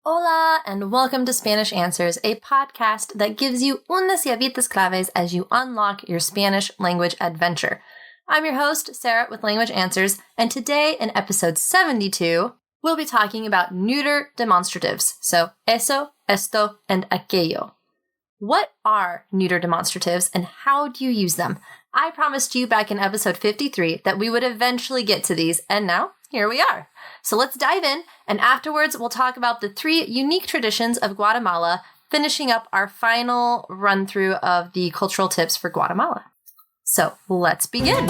Hola, and welcome to Spanish Answers, a podcast that gives you unas llavitas claves as you unlock your Spanish language adventure. I'm your host, Sarah, with Language Answers, and today in episode 72, we'll be talking about neuter demonstratives, so eso, esto, and aquello. What are neuter demonstratives, and how do you use them? I promised you back in episode 53 that we would eventually get to these, and now here we are. So let's dive in, and afterwards we'll talk about the 3 unique traditions of Guatemala, finishing up our final run-through of the cultural tips for Guatemala. So let's begin.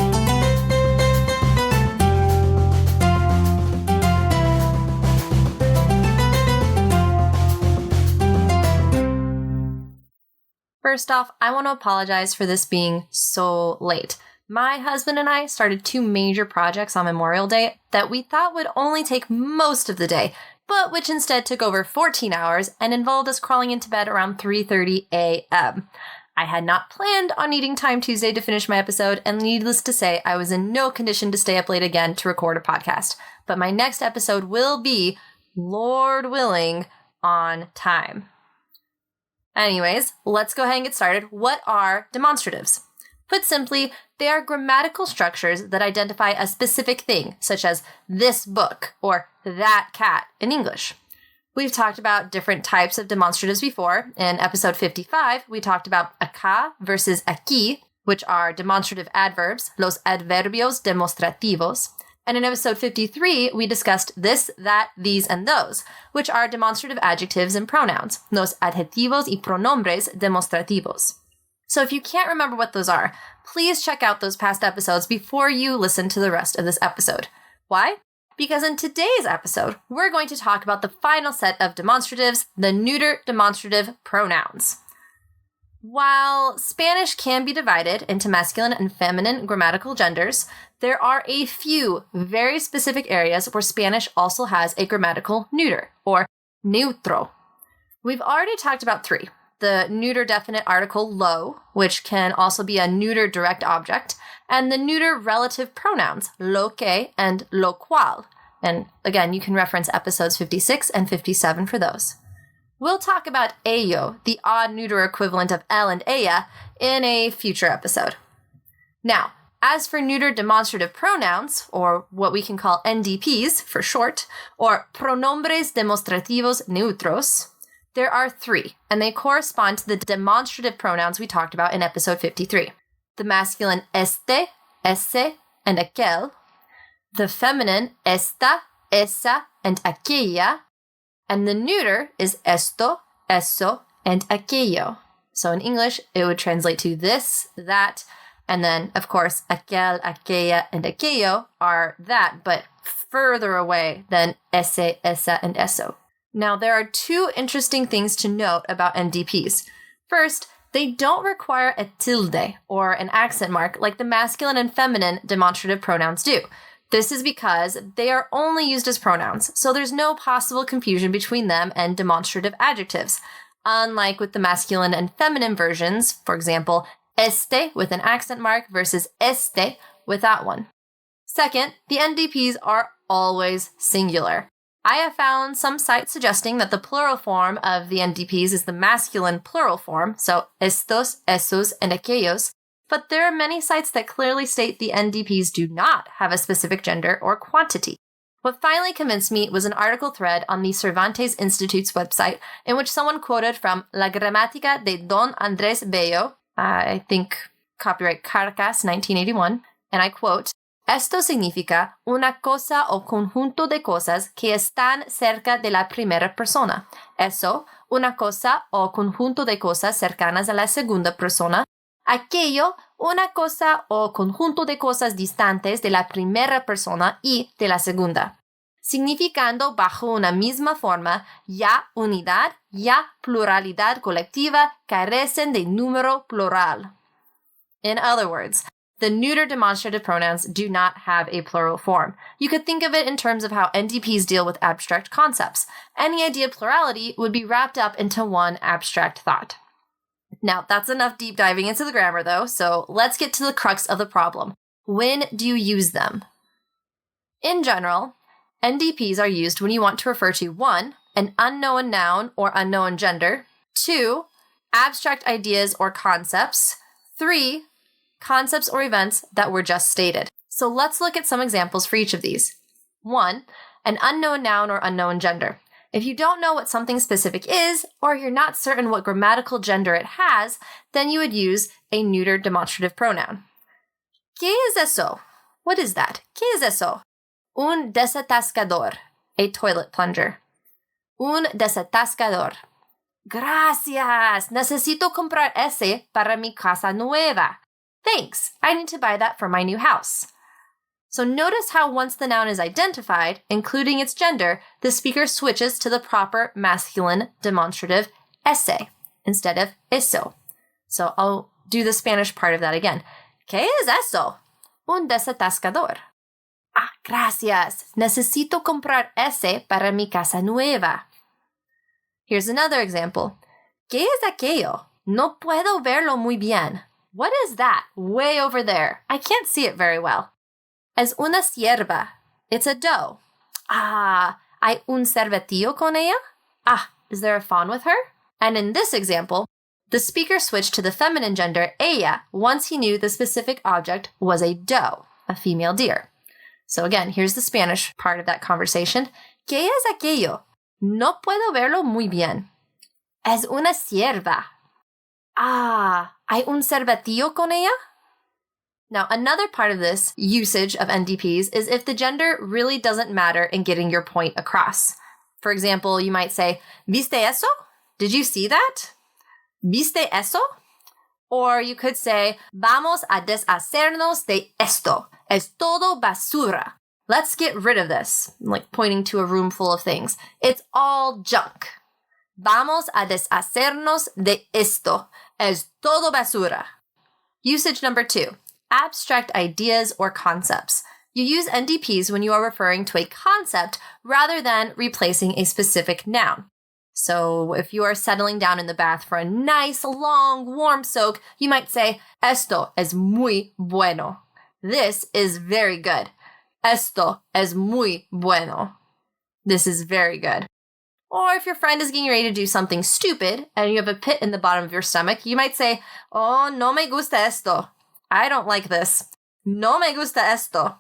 First off, I want to apologize for this being so late. My husband and I started 2 major projects on Memorial Day that we thought would only take most of the day, but which instead took over 14 hours and involved us crawling into bed around 3:30 a.m. I had not planned on needing time Tuesday to finish my episode, and needless to say, I was in no condition to stay up late again to record a podcast. But my next episode will be, Lord willing, on time. Anyways, let's go ahead and get started. What are demonstratives? Put simply, they are grammatical structures that identify a specific thing, such as this book or that cat in English. We've talked about different types of demonstratives before. In episode 55, we talked about acá versus aquí, which are demonstrative adverbs, los adverbios demonstrativos. And in episode 53, we discussed this, that, these, and those, which are demonstrative adjectives and pronouns, los adjetivos y pronombres demonstrativos. So if you can't remember what those are, please check out those past episodes before you listen to the rest of this episode. Why? Because in today's episode, we're going to talk about the final set of demonstratives, the neuter demonstrative pronouns. While Spanish can be divided into masculine and feminine grammatical genders, there are a few very specific areas where Spanish also has a grammatical neuter, or neutro. We've already talked about 3. The neuter definite article lo, which can also be a neuter direct object, and the neuter relative pronouns lo que and lo cual. And again, you can reference episodes 56 and 57 for those. We'll talk about ello, the odd neuter equivalent of el and ella, in a future episode. Now, as for neuter demonstrative pronouns, or what we can call NDPs for short, or pronombres demonstrativos neutros, there are 3, and they correspond to the demonstrative pronouns we talked about in episode 53. The masculine este, ese, and aquel. The feminine esta, esa, and aquella. And the neuter is esto, eso, and aquello. So in English, it would translate to this, that, and then, of course, aquel, aquella, and aquello are that, but further away than ese, esa, and eso. Now, there are 2 interesting things to note about NDPs. First, they don't require a tilde, or an accent mark, like the masculine and feminine demonstrative pronouns do. This is because they are only used as pronouns, so there's no possible confusion between them and demonstrative adjectives. Unlike with the masculine and feminine versions, for example, este with an accent mark versus este without one. Second, the NDPs are always singular. I have found some sites suggesting that the plural form of the NDPs is the masculine plural form, so estos, esos, and aquellos, but there are many sites that clearly state the NDPs do not have a specific gender or quantity. What finally convinced me was an article thread on the Cervantes Institute's website in which someone quoted from La Gramática de Don Andrés Bello, I think copyright Caracas, 1981, and I quote, Esto significa una cosa o conjunto de cosas que están cerca de la primera persona. Eso, una cosa o conjunto de cosas cercanas a la segunda persona. Aquello, una cosa o conjunto de cosas distantes de la primera persona y de la segunda. Significando bajo una misma forma, ya unidad, ya pluralidad colectiva carecen de número plural. In other words, the neuter demonstrative pronouns do not have a plural form. You could think of it in terms of how NDPs deal with abstract concepts. Any idea of plurality would be wrapped up into one abstract thought. Now, that's enough deep diving into the grammar, though, so let's get to the crux of the problem. When do you use them? In general, NDPs are used when you want to refer to 1. an unknown noun or unknown gender. 2, abstract ideas or concepts. 3, concepts or events that were just stated. So let's look at some examples for each of these. 1, an unknown noun or unknown gender. If you don't know what something specific is, or you're not certain what grammatical gender it has, then you would use a neuter demonstrative pronoun. ¿Qué es eso? What is that? ¿Qué es eso? Un desatascador, a toilet plunger. Un desatascador. Gracias. Necesito comprar ese para mi casa nueva. Thanks. I need to buy that for my new house. So notice how once the noun is identified, including its gender, the speaker switches to the proper masculine demonstrative ese instead of eso. So I'll do the Spanish part of that again. ¿Qué es eso? Un desatascador. Ah, gracias. Necesito comprar ese para mi casa nueva. Here's another example. ¿Qué es aquello? No puedo verlo muy bien. What is that? Way over there. I can't see it very well. Es una sierva. It's a doe. Ah, ¿hay un cervatillo con ella? Ah, is there a fawn with her? And in this example, the speaker switched to the feminine gender ella once he knew the specific object was a doe, a female deer. So again, here's the Spanish part of that conversation. ¿Qué es aquello? No puedo verlo muy bien. Es una sierva. Ah, ¿hay un cervatillo con ella? Now, another part of this usage of NDPs is if the gender really doesn't matter in getting your point across. For example, you might say, ¿Viste eso? Did you see that? ¿Viste eso? Or you could say, Vamos a deshacernos de esto. Es todo basura. Let's get rid of this, like pointing to a room full of things. It's all junk. Vamos a deshacernos de esto. Es todo basura. Usage number 2. Abstract ideas or concepts. You use NDPs when you are referring to a concept rather than replacing a specific noun. So if you are settling down in the bath for a nice, long, warm soak, you might say, Esto es muy bueno. This is very good. Esto es muy bueno. This is very good. Or if your friend is getting ready to do something stupid and you have a pit in the bottom of your stomach, you might say, Oh, no me gusta esto. I don't like this. No me gusta esto.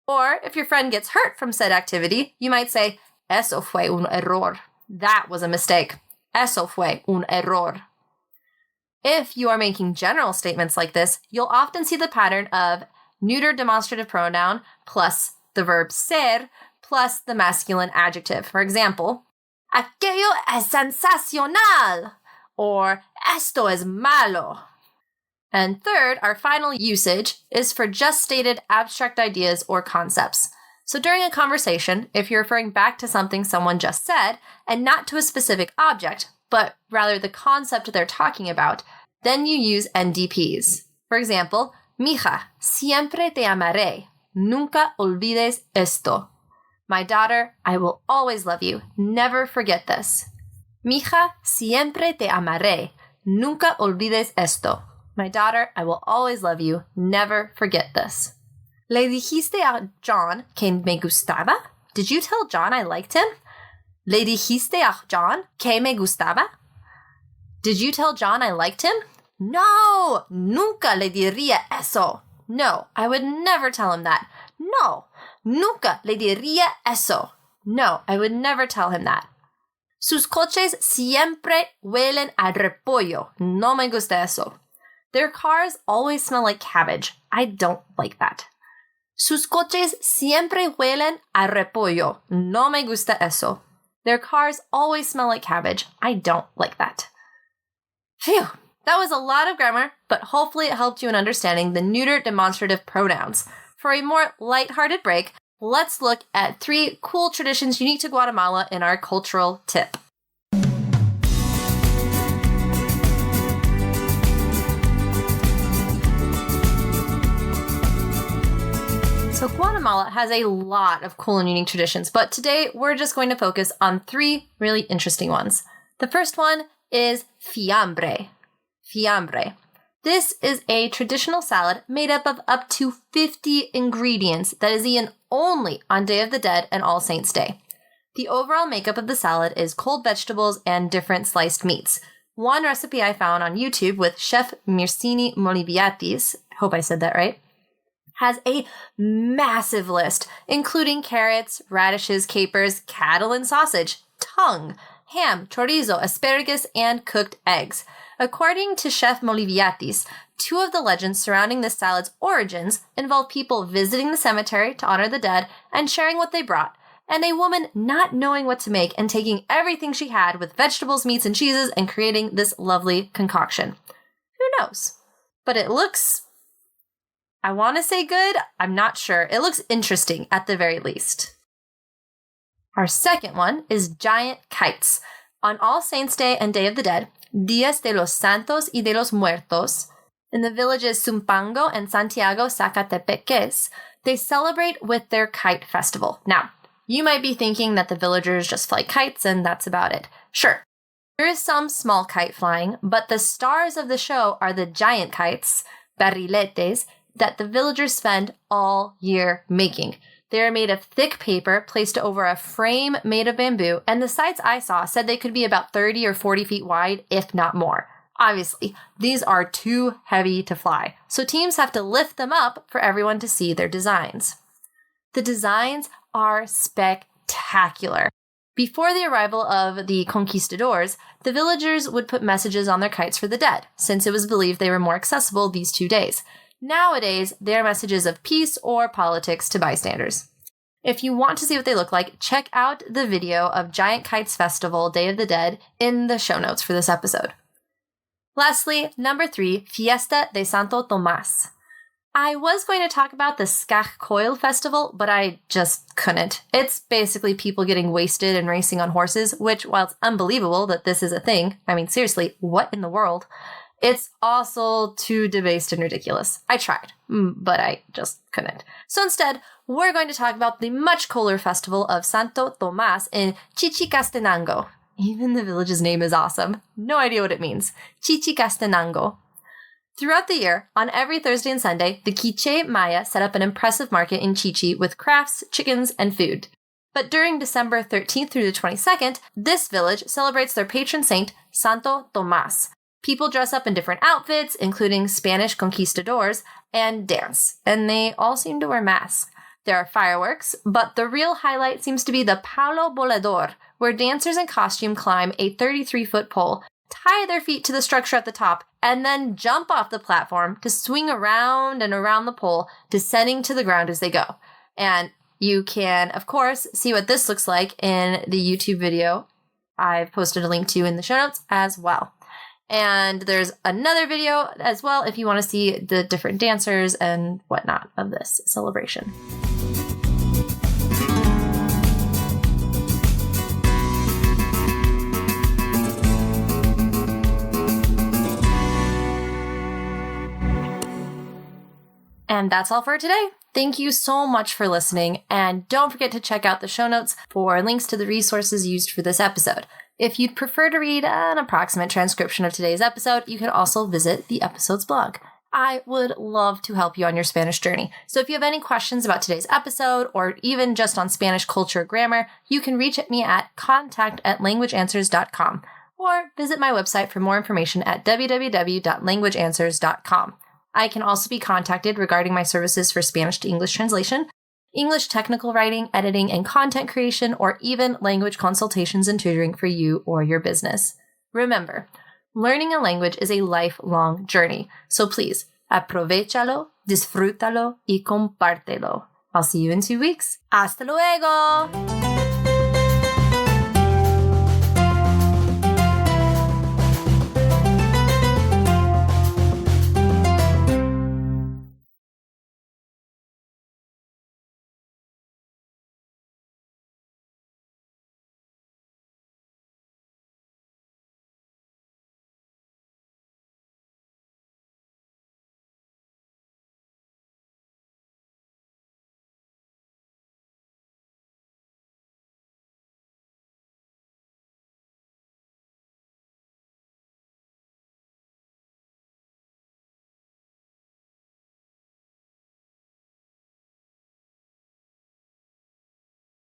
Or if your friend gets hurt from said activity, you might say, Eso fue un error. That was a mistake. Eso fue un error. If you are making general statements like this, you'll often see the pattern of neuter demonstrative pronoun plus the verb ser plus the masculine adjective. For example, Aquello es sensacional, or Esto es malo. And third, our final usage is for just stated abstract ideas or concepts. So during a conversation, if you're referring back to something someone just said, and not to a specific object, but rather the concept they're talking about, then you use NDPs. For example, Mija, siempre te amaré. Nunca olvides esto. My daughter, I will always love you. Never forget this. Mija, siempre te amaré. Nunca olvides esto. My daughter, I will always love you. Never forget this. ¿Le dijiste a John que me gustaba? Did you tell John I liked him? ¿Le dijiste a John que me gustaba? Did you tell John I liked him? No, nunca le diría eso. No, I would never tell him that. No, nunca le diría eso. No, I would never tell him that. Sus coches siempre huelen a repollo. No me gusta eso. Their cars always smell like cabbage. I don't like that. Sus coches siempre huelen a repollo. No me gusta eso. Their cars always smell like cabbage. I don't like that. Phew, that was a lot of grammar, but hopefully it helped you in understanding the neuter demonstrative pronouns. For a more lighthearted break, let's look at 3 cool traditions unique to Guatemala in our cultural tip. So Guatemala has a lot of cool and unique traditions, but today we're just going to focus on 3 really interesting ones. The first one is Fiambre. Fiambre. This is a traditional salad made up to 50 ingredients that is eaten only on Day of the Dead and All Saints' Day. The overall makeup of the salad is cold vegetables and different sliced meats. One recipe I found on YouTube with Chef Mirsini Moliviatis, hope I said that right, has a massive list, including carrots, radishes, capers, cattle and sausage, tongue, ham, chorizo, asparagus, and cooked eggs. According to Chef Moliviatis, two of the legends surrounding this salad's origins involve people visiting the cemetery to honor the dead and sharing what they brought, and a woman not knowing what to make and taking everything she had with vegetables, meats, and cheeses and creating this lovely concoction. Who knows? But it looks, I want to say good, I'm not sure. It looks interesting at the very least. Our second one is giant kites. On All Saints' Day and Day of the Dead, Días de los Santos y de los Muertos, in the villages Zumpango and Santiago Zacatepeques, they celebrate with their kite festival. Now, you might be thinking that the villagers just fly kites and that's about it. Sure, there is some small kite flying, but the stars of the show are the giant kites, barriletes, that the villagers spend all year making. They are made of thick paper placed over a frame made of bamboo, and the sites I saw said they could be about 30 or 40 feet wide, if not more. Obviously, these are too heavy to fly, so teams have to lift them up for everyone to see their designs. The designs are spectacular. Before the arrival of the conquistadors, the villagers would put messages on their kites for the dead, since it was believed they were more accessible these 2 days. Nowadays, they are messages of peace or politics to bystanders. If you want to see what they look like, check out the video of Giant Kites Festival Day of the Dead in the show notes for this episode. Lastly, number 3, Fiesta de Santo Tomas. I was going to talk about the Aquello festival, but I just couldn't. It's basically people getting wasted and racing on horses, which, while it's unbelievable that this is a thing, I mean, seriously, what in the world? It's also too debased and ridiculous. I tried, but I just couldn't. So instead, we're going to talk about the much cooler festival of Santo Tomas in Chichicastenango. Even the village's name is awesome. No idea what it means. Chichicastenango. Throughout the year, on every Thursday and Sunday, the Quiche Maya set up an impressive market in Chichi with crafts, chickens, and food. But during December 13th through the 22nd, this village celebrates their patron saint, Santo Tomas. People dress up in different outfits, including Spanish conquistadors, and dance, and they all seem to wear masks. There are fireworks, but the real highlight seems to be the Palo Volador, where dancers in costume climb a 33-foot pole, tie their feet to the structure at the top, and then jump off the platform to swing around and around the pole, descending to the ground as they go. And you can, of course, see what this looks like in the YouTube video I've posted a link to in the show notes as well. And there's another video as well if you want to see the different dancers and whatnot of this celebration. And that's all for today. Thank you so much for listening, and don't forget to check out the show notes for links to the resources used for this episode. If you'd prefer to read an approximate transcription of today's episode, you can also visit the episode's blog. I would love to help you on your Spanish journey. So if you have any questions about today's episode, or even just on Spanish culture or grammar, you can reach me at contact@languageanswers.com, or visit my website for more information at www.languageanswers.com. I can also be contacted regarding my services for Spanish to English translation, English technical writing, editing, and content creation, or even language consultations and tutoring for you or your business. Remember, learning a language is a lifelong journey, so please, aprovechalo, disfrútalo, y compártelo. I'll see you in 2 weeks. ¡Hasta luego!